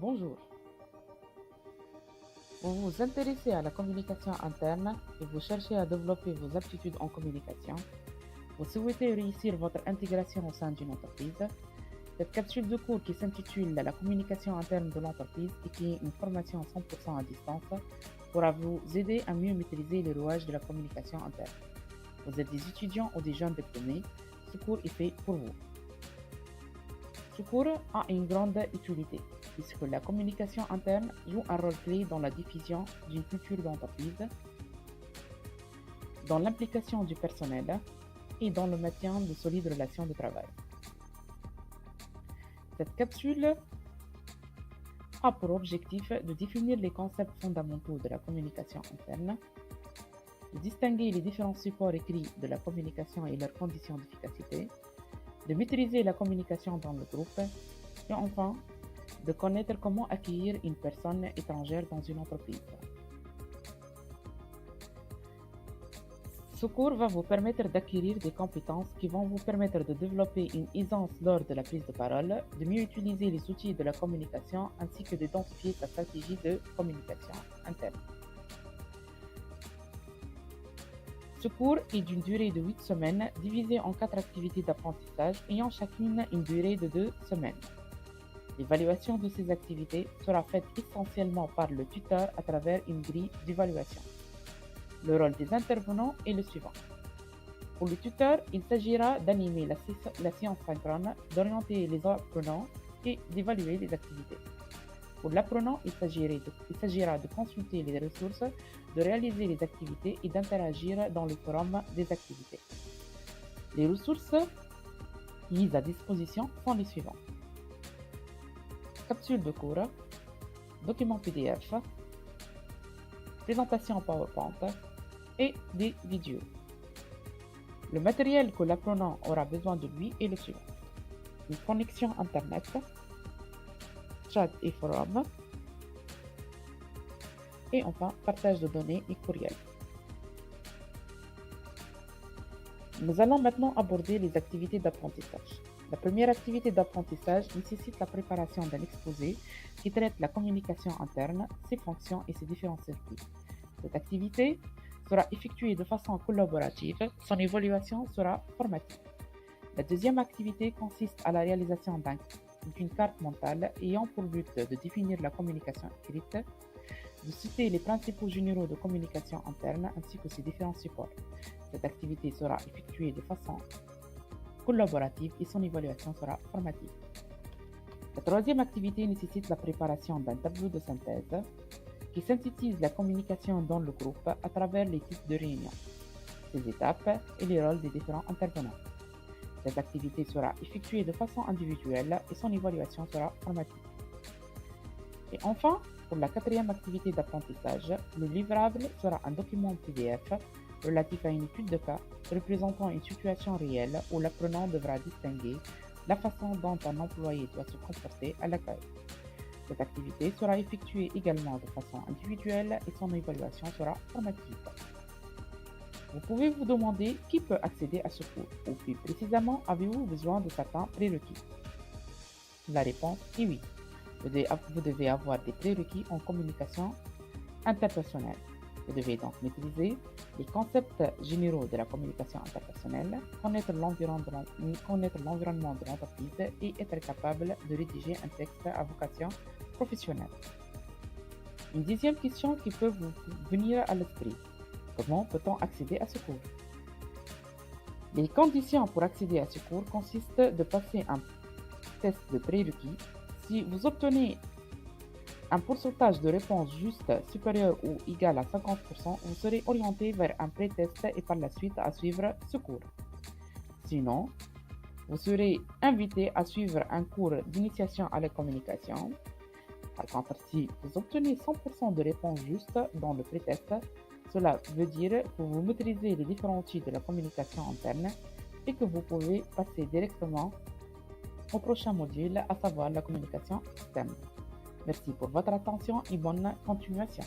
Bonjour. Vous vous intéressez à la communication interne et vous cherchez à développer vos aptitudes en communication. Vous souhaitez réussir votre intégration au sein d'une entreprise. Cette capsule de cours qui s'intitule La communication interne de l'entreprise et qui est une formation 100% à distance pourra vous aider à mieux maîtriser les rouages de la communication interne. Vous êtes des étudiants ou des jeunes diplômés, ce cours est fait pour vous. Ce cours a une grande utilité, puisque la communication interne joue un rôle clé dans la diffusion d'une culture d'entreprise, dans l'implication du personnel et dans le maintien de solides relations de travail. Cette capsule a pour objectif de définir les concepts fondamentaux de la communication interne, de distinguer les différents supports écrits de la communication et leurs conditions d'efficacité, de maîtriser la communication dans le groupe et enfin, de connaître comment accueillir une personne étrangère dans une entreprise. Ce cours va vous permettre d'acquérir des compétences qui vont vous permettre de développer une aisance lors de la prise de parole, de mieux utiliser les outils de la communication ainsi que d'identifier sa stratégie de communication interne. Ce cours est d'une durée de 8 semaines, divisée en 4 activités d'apprentissage ayant chacune une durée de 2 semaines. L'évaluation de ces activités sera faite essentiellement par le tuteur à travers une grille d'évaluation. Le rôle des intervenants est le suivant. Pour le tuteur, il s'agira d'animer la séance synchrone, d'orienter les apprenants et d'évaluer les activités. Pour l'apprenant, il s'agira de consulter les ressources, de réaliser les activités et d'interagir dans le forum des activités. Les ressources mises à disposition sont les suivantes. Capsule de cours, documents PDF, présentation PowerPoint et des vidéos. Le matériel que l'apprenant aura besoin de lui est le suivant. Une connexion Internet, chat et forum, et enfin partage de données et courriel. Nous allons maintenant aborder les activités d'apprentissage. La première activité d'apprentissage nécessite la préparation d'un exposé qui traite la communication interne, ses fonctions et ses différents circuits. Cette activité sera effectuée de façon collaborative, son évaluation sera formative. La deuxième activité consiste à la réalisation d'une carte mentale ayant pour but de définir la communication écrite, de citer les principaux généraux de communication interne ainsi que ses différents supports. Cette activité sera effectuée de façon collaborative et son évaluation sera formative. La troisième activité nécessite la préparation d'un tableau de synthèse qui synthétise la communication dans le groupe à travers les types de réunions, ses étapes et les rôles des différents intervenants. Cette activité sera effectuée de façon individuelle et son évaluation sera formative. Et enfin, pour la quatrième activité d'apprentissage, le livrable sera un document PDF relatif à une étude de cas représentant une situation réelle où l'apprenant devra distinguer la façon dont un employé doit se comporter à l'accueil. Cette activité sera effectuée également de façon individuelle et son évaluation sera formative. Vous pouvez vous demander qui peut accéder à ce cours, ou plus précisément, avez-vous besoin de certains prérequis? La réponse est oui. Vous devez avoir des prérequis en communication interpersonnelle. Vous devez donc maîtriser les concepts généraux de la communication interpersonnelle, connaître l'environnement de l'entreprise et être capable de rédiger un texte à vocation professionnelle. Une deuxième question qui peut vous venir à l'esprit. Comment peut-on accéder à ce cours? Les conditions pour accéder à ce cours consistent de passer un test de prérequis. Si vous obtenez un pourcentage de réponse juste supérieur ou égal à 50%, vous serez orienté vers un pré-test et par la suite à suivre ce cours. Sinon, vous serez invité à suivre un cours d'initiation à la communication. Par contre, si vous obtenez 100% de réponses justes dans le pré-test, cela veut dire que vous maîtrisez les différents outils de la communication interne et que vous pouvez passer directement au prochain module, à savoir la communication externe. Merci pour votre attention et bonne continuation.